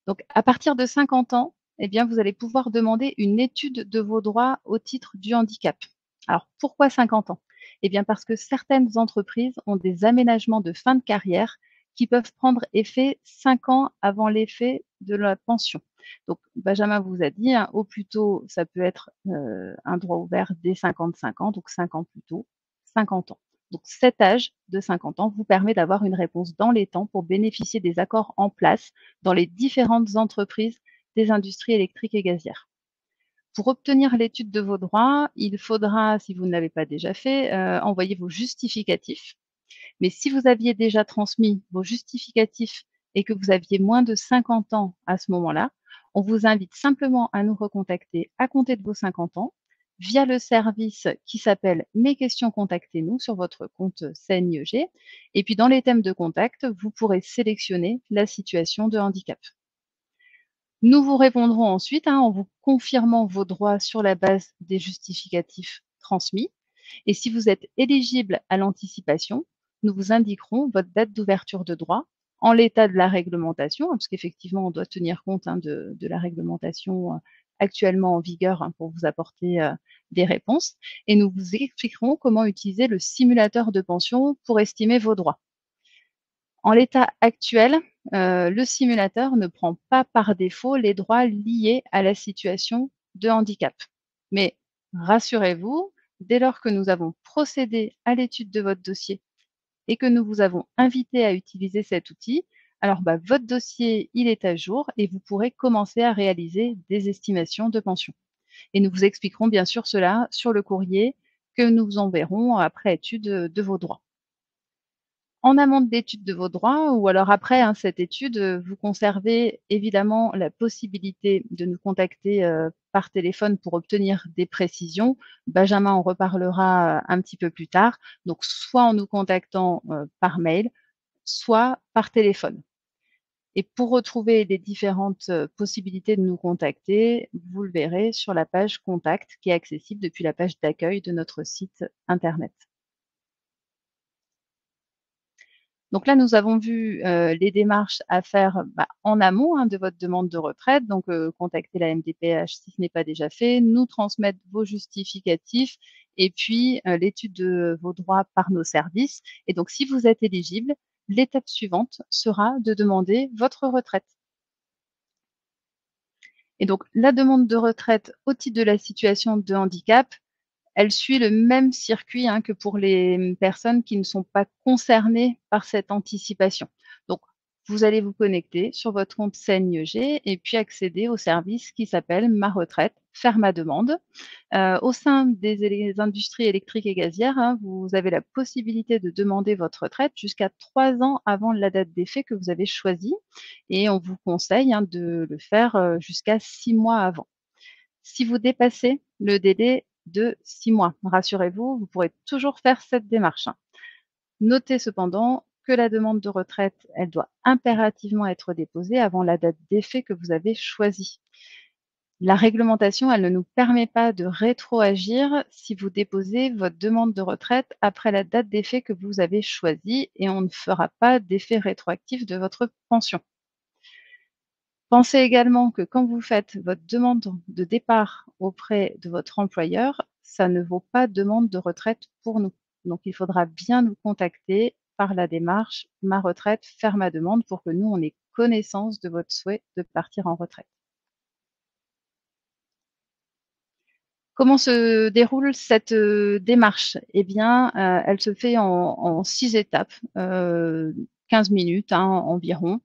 [SPEAKER 2] Donc, à partir de 50 ans, vous allez pouvoir demander une étude de vos droits au titre du handicap. Alors, pourquoi 50 ans? Parce que certaines entreprises ont des aménagements de fin de carrière qui peuvent prendre effet 5 ans avant l'effet de la pension. Donc, Benjamin vous a dit, hein, au plus tôt, ça peut être un droit ouvert dès 55 ans, donc 5 ans plus tôt, 50 ans. Donc, cet âge de 50 ans vous permet d'avoir une réponse dans les temps pour bénéficier des accords en place dans les différentes entreprises des industries électriques et gazières. Pour obtenir l'étude de vos droits, il faudra, si vous ne l'avez pas déjà fait, envoyer vos justificatifs. Mais si vous aviez déjà transmis vos justificatifs et que vous aviez moins de 50 ans à ce moment-là, on vous invite simplement à nous recontacter à compter de vos 50 ans via le service qui s'appelle « Mes questions, contactez-nous » sur votre compte CNIEG. Et puis, dans les thèmes de contact, vous pourrez sélectionner la situation de handicap. Nous vous répondrons ensuite en vous confirmant vos droits sur la base des justificatifs transmis. Et si vous êtes éligible à l'anticipation, nous vous indiquerons votre date d'ouverture de droit en l'état de la réglementation, parce qu'effectivement, on doit tenir compte de la réglementation actuellement en vigueur pour vous apporter des réponses. Et nous vous expliquerons comment utiliser le simulateur de pension pour estimer vos droits. En l'état actuel, le simulateur ne prend pas par défaut les droits liés à la situation de handicap. Mais rassurez-vous, dès lors que nous avons procédé à l'étude de votre dossier et que nous vous avons invité à utiliser cet outil, alors votre dossier, il est à jour et vous pourrez commencer à réaliser des estimations de pension. Et nous vous expliquerons bien sûr cela sur le courrier que nous vous enverrons après étude de vos droits. En amont de l'étude de vos droits ou alors après cette étude, vous conservez évidemment la possibilité de nous contacter par téléphone pour obtenir des précisions. Benjamin en reparlera un petit peu plus tard. Donc, soit en nous contactant par mail, soit par téléphone. Et pour retrouver les différentes possibilités de nous contacter, vous le verrez sur la page Contact qui est accessible depuis la page d'accueil de notre site internet. Donc là, nous avons vu les démarches à faire en amont de votre demande de retraite. Donc, contacter la MDPH si ce n'est pas déjà fait, nous transmettre vos justificatifs et puis l'étude de vos droits par nos services. Et donc, si vous êtes éligible, l'étape suivante sera de demander votre retraite. Et donc, la demande de retraite au titre de la situation de handicap, elle suit le même circuit que pour les personnes qui ne sont pas concernées par cette anticipation. Donc, vous allez vous connecter sur votre compte CNIEG et puis accéder au service qui s'appelle Ma retraite, faire ma demande. Au sein des industries électriques et gazières, vous avez la possibilité de demander votre retraite jusqu'à 3 ans avant la date d'effet que vous avez choisie et on vous conseille de le faire jusqu'à 6 mois avant. Si vous dépassez le délai de 6 mois, rassurez-vous, vous pourrez toujours faire cette démarche. Notez cependant que la demande de retraite, elle doit impérativement être déposée avant la date d'effet que vous avez choisie. La réglementation, elle ne nous permet pas de rétroagir si vous déposez votre demande de retraite après la date d'effet que vous avez choisie et on ne fera pas d'effet rétroactif de votre pension. Pensez également que quand vous faites votre demande de départ auprès de votre employeur, ça ne vaut pas demande de retraite pour nous. Donc, il faudra bien nous contacter par la démarche Ma retraite, faire ma demande pour que nous, on ait connaissance de votre souhait de partir en retraite. Comment se déroule cette démarche? Eh bien, elle se fait en 6 étapes, 15 minutes environ.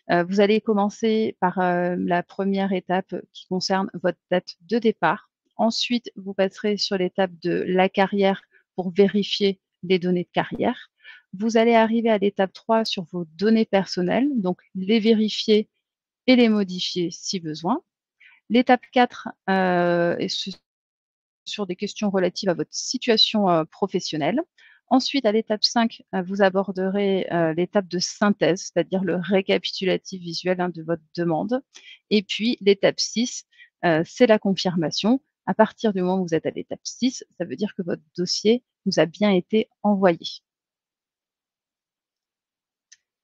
[SPEAKER 2] Vous allez commencer par la première étape qui concerne votre date de départ. Ensuite, vous passerez sur l'étape de la carrière pour vérifier les données de carrière. Vous allez arriver à l'étape 3 sur vos données personnelles, donc les vérifier et les modifier si besoin. L'étape 4 est sur des questions relatives à votre situation professionnelle. Ensuite, à l'étape 5, vous aborderez l'étape de synthèse, c'est-à-dire le récapitulatif visuel de votre demande. Et puis, l'étape 6, c'est la confirmation. À partir du moment où vous êtes à l'étape 6, ça veut dire que votre dossier vous a bien été envoyé.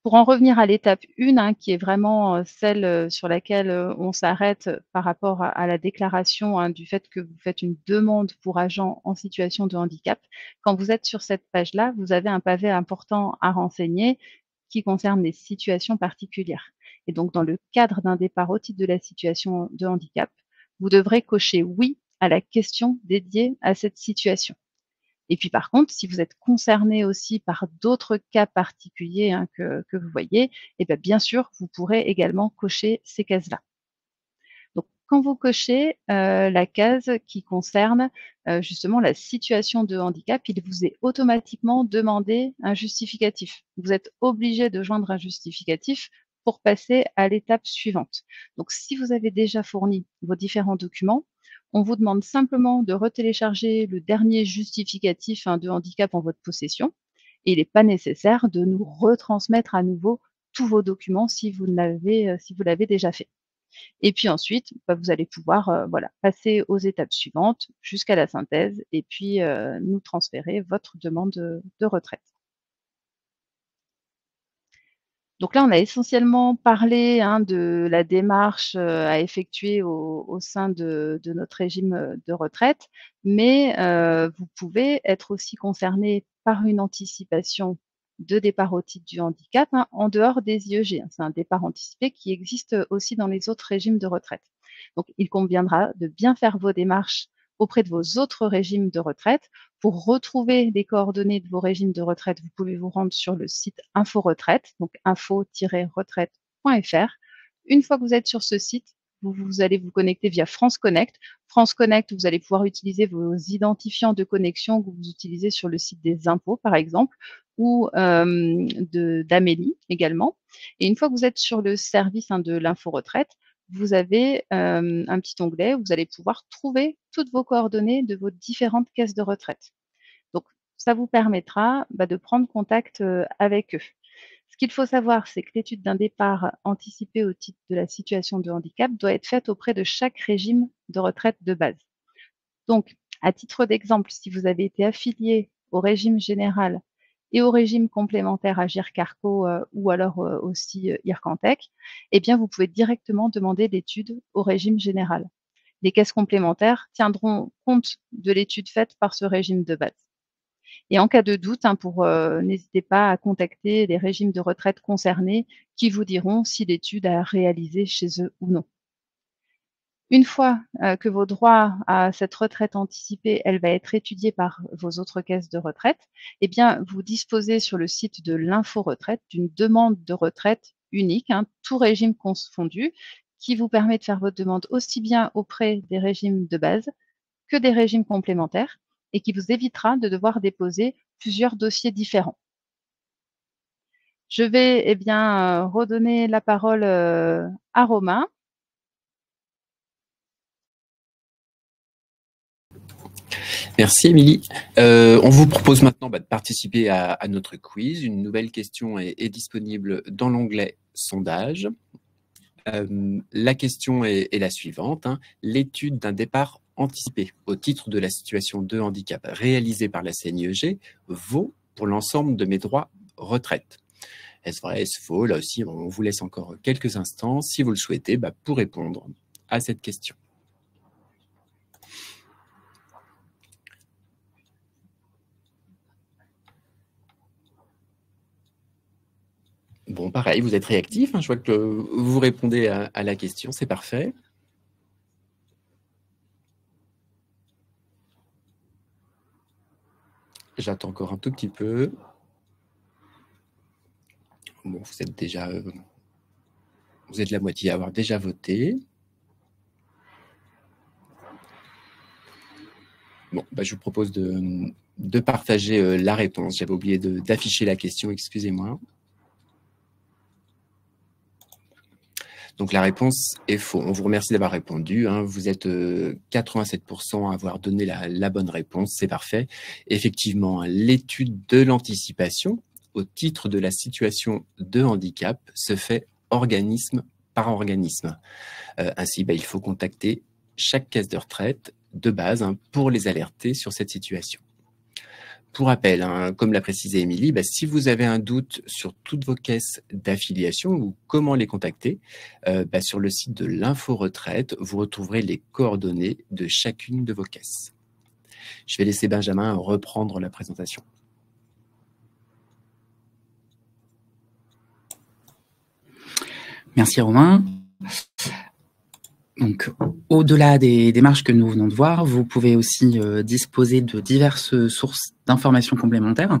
[SPEAKER 2] Pour en revenir à l'étape 1, qui est vraiment celle sur laquelle on s'arrête par rapport à la déclaration du fait que vous faites une demande pour agent en situation de handicap. Quand vous êtes sur cette page-là, vous avez un pavé important à renseigner qui concerne les situations particulières. Et donc, dans le cadre d'un départ au titre de la situation de handicap, vous devrez cocher oui à la question dédiée à cette situation. Et puis par contre, si vous êtes concerné aussi par d'autres cas particuliers que vous voyez, et bien sûr, vous pourrez également cocher ces cases-là. Donc, quand vous cochez la case qui concerne justement la situation de handicap, il vous est automatiquement demandé un justificatif. Vous êtes obligé de joindre un justificatif pour passer à l'étape suivante. Donc, si vous avez déjà fourni vos différents documents, on vous demande simplement de retélécharger le dernier justificatif de handicap en votre possession. Et il n'est pas nécessaire de nous retransmettre à nouveau tous vos documents si vous l'avez déjà fait. Et puis ensuite, vous allez pouvoir passer aux étapes suivantes jusqu'à la synthèse et puis nous transférer votre demande de retraite. Donc là, on a essentiellement parlé de la démarche à effectuer au sein de notre régime de retraite, mais vous pouvez être aussi concerné par une anticipation de départ au titre du handicap en dehors des IEG. C'est un départ anticipé qui existe aussi dans les autres régimes de retraite. Donc, il conviendra de bien faire vos démarches auprès de vos autres régimes de retraite. Pour retrouver les coordonnées de vos régimes de retraite, vous pouvez vous rendre sur le site Info Retraite, donc info-retraite.fr. Une fois que vous êtes sur ce site, vous allez vous connecter via France Connect. France Connect, vous allez pouvoir utiliser vos identifiants de connexion que vous utilisez sur le site des impôts, par exemple, ou d'Amélie également. Et une fois que vous êtes sur le service de l'Info Retraite, vous avez un petit onglet où vous allez pouvoir trouver toutes vos coordonnées de vos différentes caisses de retraite. Donc, ça vous permettra de prendre contact avec eux. Ce qu'il faut savoir, c'est que l'étude d'un départ anticipé au titre de la situation de handicap doit être faite auprès de chaque régime de retraite de base. Donc, à titre d'exemple, si vous avez été affilié au régime général et au régime complémentaire Agirc-Arrco ou alors aussi Ircantec, eh bien, vous pouvez directement demander l'étude au régime général. Les caisses complémentaires tiendront compte de l'étude faite par ce régime de base. Et en cas de doute, n'hésitez pas à contacter les régimes de retraite concernés qui vous diront si l'étude a réalisé chez eux ou non. Une fois que vos droits à cette retraite anticipée, elle va être étudiée par vos autres caisses de retraite, eh bien, vous disposez sur le site de l'Info Retraite d'une demande de retraite unique, tout régime confondu, qui vous permet de faire votre demande aussi bien auprès des régimes de base que des régimes complémentaires et qui vous évitera de devoir déposer plusieurs dossiers différents. Je vais redonner la parole à Romain.
[SPEAKER 1] Merci Émilie. On vous propose maintenant de participer à notre quiz. Une nouvelle question est disponible dans l'onglet sondage. La question est la suivante. L'étude d'un départ anticipé au titre de la situation de handicap réalisée par la CNIEG vaut pour l'ensemble de mes droits retraite. Est-ce vrai, est-ce faux? Là aussi, on vous laisse encore quelques instants, si vous le souhaitez, pour répondre à cette question. Bon, pareil, vous êtes réactif, hein, je vois que vous répondez à la question, c'est parfait. J'attends encore un tout petit peu. Bon, vous êtes déjà... vous êtes la moitié à avoir déjà voté. Bon, je vous propose de partager la réponse. J'avais oublié d'afficher la question, excusez-moi. Donc la réponse est faux. On vous remercie d'avoir répondu. Hein. Vous êtes 87% à avoir donné la bonne réponse. C'est parfait. Effectivement, l'étude de l'anticipation au titre de la situation de handicap se fait organisme par organisme. Ainsi, il faut contacter chaque caisse de retraite de base pour les alerter sur cette situation. Pour rappel, comme l'a précisé Émilie, si vous avez un doute sur toutes vos caisses d'affiliation ou comment les contacter, sur le site de l'Info Retraite, vous retrouverez les coordonnées de chacune de vos caisses. Je vais laisser Benjamin reprendre la présentation.
[SPEAKER 3] Merci Romain. Donc, au-delà des démarches que nous venons de voir, vous pouvez aussi disposer de diverses sources d'informations complémentaires.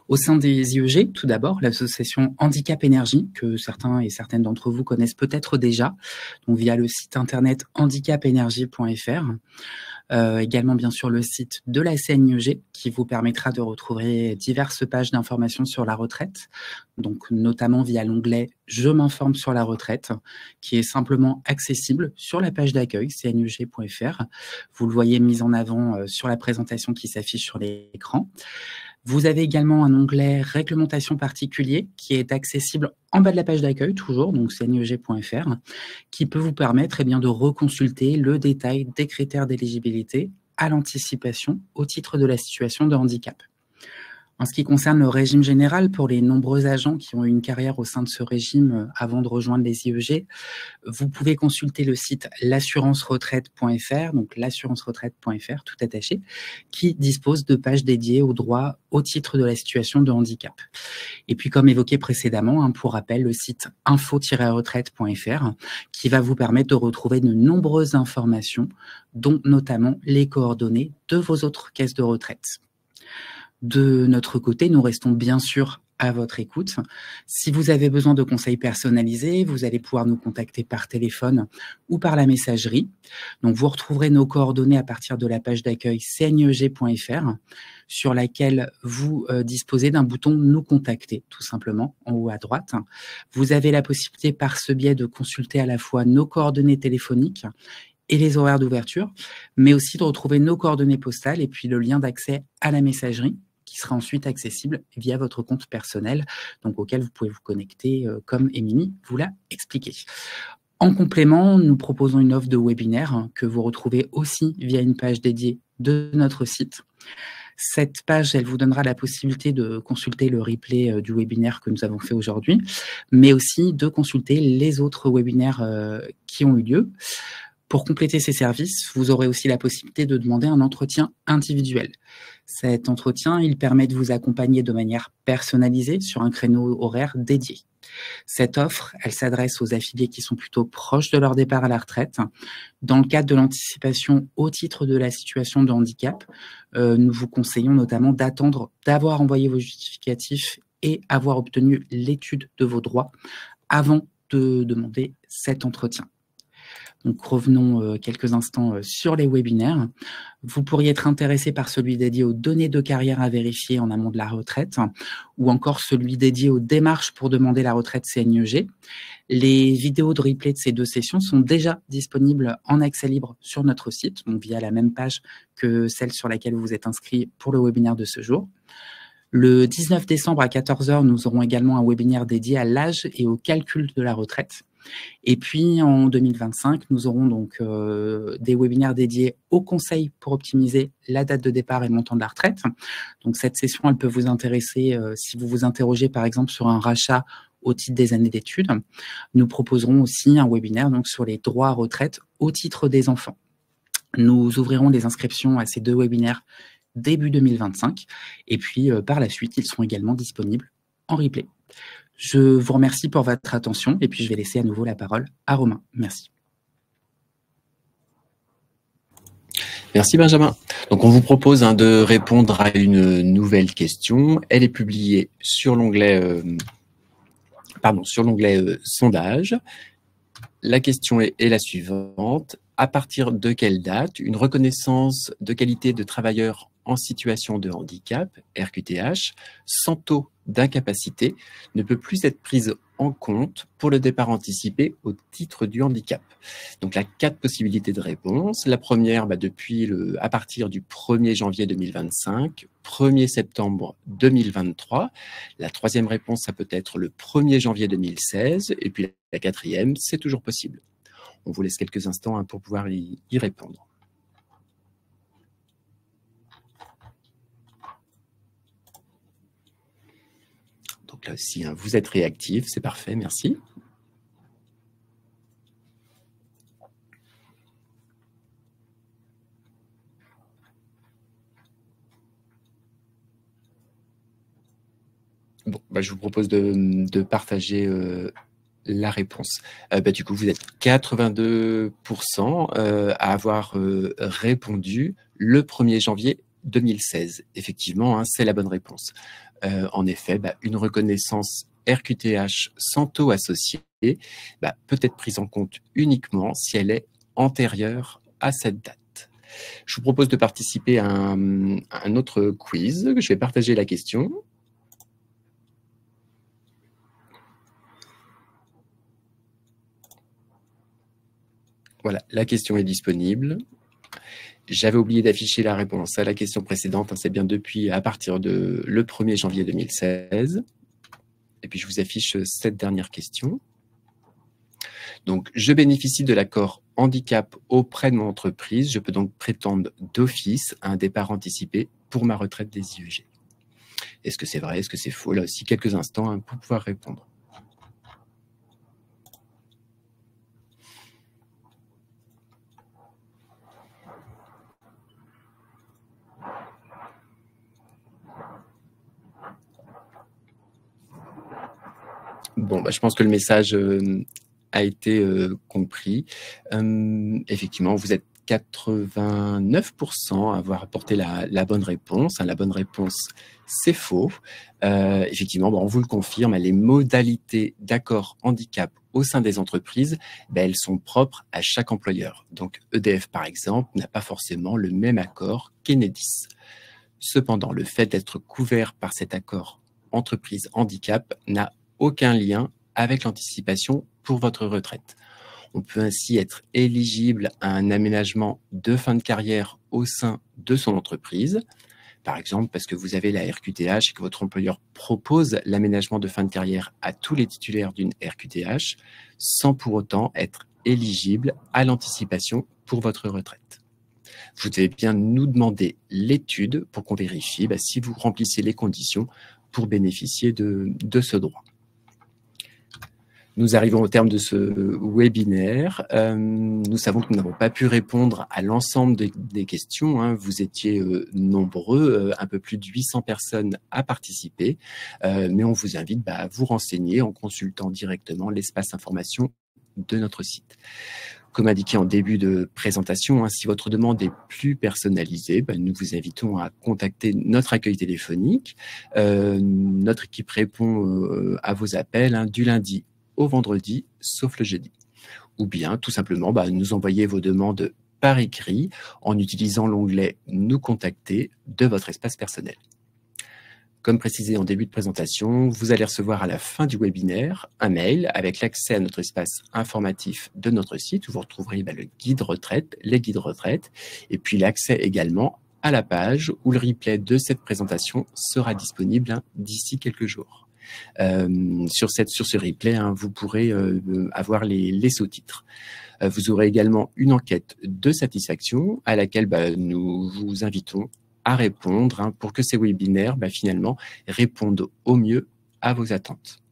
[SPEAKER 3] Au sein des IEG, tout d'abord, l'association Handicap Énergie, que certains et certaines d'entre vous connaissent peut-être déjà, donc via le site internet handicapenergie.fr. Également, bien sûr, le site de la CNIEG qui vous permettra de retrouver diverses pages d'informations sur la retraite, donc notamment via l'onglet « Je m'informe sur la retraite » qui est simplement accessible sur la page d'accueil cnieg.fr. Vous le voyez mis en avant sur la présentation qui s'affiche sur l'écran. Vous avez également un onglet « Réglementation particulier » qui est accessible en bas de la page d'accueil, toujours, donc cnieg.fr, qui peut vous permettre de reconsulter le détail des critères d'éligibilité à l'anticipation au titre de la situation de handicap. En ce qui concerne le régime général, pour les nombreux agents qui ont eu une carrière au sein de ce régime avant de rejoindre les IEG, vous pouvez consulter le site l'assurance-retraite.fr, donc l'assurance-retraite.fr, tout attaché, qui dispose de pages dédiées aux droits au titre de la situation de handicap. Et puis, comme évoqué précédemment, pour rappel, le site info-retraite.fr, qui va vous permettre de retrouver de nombreuses informations, dont notamment les coordonnées de vos autres caisses de retraite. De notre côté, nous restons bien sûr à votre écoute. Si vous avez besoin de conseils personnalisés, vous allez pouvoir nous contacter par téléphone ou par la messagerie. Donc, vous retrouverez nos coordonnées à partir de la page d'accueil cnieg.fr, sur laquelle vous disposez d'un bouton « Nous contacter », tout simplement, en haut à droite. Vous avez la possibilité par ce biais de consulter à la fois nos coordonnées téléphoniques et les horaires d'ouverture, mais aussi de retrouver nos coordonnées postales et puis le lien d'accès à la messagerie, qui sera ensuite accessible via votre compte personnel, donc auquel vous pouvez vous connecter, comme Émilie vous l'a expliqué. En complément, nous proposons une offre de webinaire que vous retrouvez aussi via une page dédiée de notre site. Cette page, elle vous donnera la possibilité de consulter le replay du webinaire que nous avons fait aujourd'hui, mais aussi de consulter les autres webinaires qui ont eu lieu. Pour compléter ces services, vous aurez aussi la possibilité de demander un entretien individuel. Cet entretien, il permet de vous accompagner de manière personnalisée sur un créneau horaire dédié. Cette offre, elle s'adresse aux affiliés qui sont plutôt proches de leur départ à la retraite. Dans le cadre de l'anticipation au titre de la situation de handicap, nous vous conseillons notamment d'attendre d'avoir envoyé vos justificatifs et avoir obtenu l'étude de vos droits avant de demander cet entretien. Donc, revenons quelques instants sur les webinaires. Vous pourriez être intéressé par celui dédié aux données de carrière à vérifier en amont de la retraite, ou encore celui dédié aux démarches pour demander la retraite CNIEG. Les vidéos de replay de ces deux sessions sont déjà disponibles en accès libre sur notre site, donc via la même page que celle sur laquelle vous êtes inscrit pour le webinaire de ce jour. Le 19 décembre à 14 h, nous aurons également un webinaire dédié à l'âge et au calcul de la retraite. Et puis, en 2025, nous aurons donc des webinaires dédiés aux conseils pour optimiser la date de départ et le montant de la retraite. Donc, cette session, elle peut vous intéresser si vous vous interrogez, par exemple, sur un rachat au titre des années d'études. Nous proposerons aussi un webinaire donc, sur les droits à retraite au titre des enfants. Nous ouvrirons des inscriptions à ces 2 webinaires début 2025 et puis par la suite, ils seront également disponibles en replay. Je vous remercie pour votre attention et puis je vais laisser à nouveau la parole à Romain. Merci.
[SPEAKER 1] Merci Benjamin. Donc on vous propose de répondre à une nouvelle question. Elle est publiée sur l'onglet sondage. La question est la suivante. À partir de quelle date une reconnaissance de qualité de travailleur en situation de handicap, RQTH, sans taux d'incapacité, ne peut plus être prise en compte pour le départ anticipé au titre du handicap? Donc, il y a 4 possibilités de réponse. La première, à partir du 1er janvier 2025, 1er septembre 2023. La troisième réponse, ça peut être le 1er janvier 2016. Et puis, la quatrième, c'est toujours possible. On vous laisse quelques instants pour pouvoir y répondre. Donc là aussi, vous êtes réactif, c'est parfait, merci. Bon, je vous propose de partager la réponse. Du coup, vous êtes 82% à avoir répondu le 1er janvier 2016. Effectivement, c'est la bonne réponse. En effet, une reconnaissance RQTH sans taux associé peut être prise en compte uniquement si elle est antérieure à cette date. Je vous propose de participer à un autre quiz. Je vais partager la question. Voilà, la question est disponible. J'avais oublié d'afficher la réponse à la question précédente. C'est bien à partir de le 1er janvier 2016. Et puis, je vous affiche cette dernière question. Donc, je bénéficie de l'accord handicap auprès de mon entreprise. Je peux donc prétendre d'office à un départ anticipé pour ma retraite des IEG. Est-ce que c'est vrai? Est-ce que c'est faux? Là aussi, quelques instants pour pouvoir répondre. Bon, je pense que le message a été compris. Effectivement, vous êtes 89% à avoir apporté la bonne réponse. La bonne réponse, c'est faux. Effectivement, on vous le confirme, les modalités d'accord handicap au sein des entreprises, elles sont propres à chaque employeur. Donc, EDF, par exemple, n'a pas forcément le même accord qu'Enedis. Cependant, le fait d'être couvert par cet accord entreprise handicap n'a aucun lien avec l'anticipation pour votre retraite. On peut ainsi être éligible à un aménagement de fin de carrière au sein de son entreprise, par exemple parce que vous avez la RQTH et que votre employeur propose l'aménagement de fin de carrière à tous les titulaires d'une RQTH, sans pour autant être éligible à l'anticipation pour votre retraite. Vous devez bien nous demander l'étude pour qu'on vérifie si vous remplissez les conditions pour bénéficier de ce droit. Nous arrivons au terme de ce webinaire. Nous savons que nous n'avons pas pu répondre à l'ensemble des questions. Vous étiez nombreux, un peu plus de 800 personnes à participer. Mais on vous invite à vous renseigner en consultant directement l'espace information de notre site. Comme indiqué en début de présentation, si votre demande est plus personnalisée, nous vous invitons à contacter notre accueil téléphonique. Notre équipe répond à vos appels du lundi au vendredi, sauf le jeudi. Ou bien, tout simplement, nous envoyer vos demandes par écrit en utilisant l'onglet « Nous contacter » de votre espace personnel. Comme précisé en début de présentation, vous allez recevoir à la fin du webinaire un mail avec l'accès à notre espace informatif de notre site où vous retrouverez le guide retraite, les guides retraite, et puis l'accès également à la page où le replay de cette présentation sera disponible d'ici quelques jours. Sur ce replay, vous pourrez avoir les sous-titres. Vous aurez également une enquête de satisfaction à laquelle nous vous invitons à répondre pour que ces webinaires finalement répondent au mieux à vos attentes.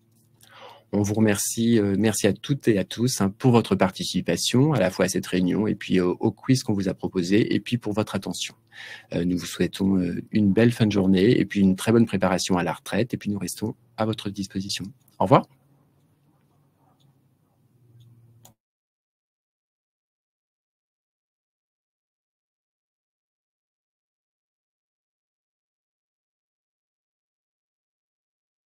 [SPEAKER 1] On vous remercie, merci à toutes et à tous pour votre participation, à la fois à cette réunion et puis au quiz qu'on vous a proposé, et puis pour votre attention. Nous vous souhaitons une belle fin de journée et puis une très bonne préparation à la retraite, et puis nous restons à votre disposition. Au revoir.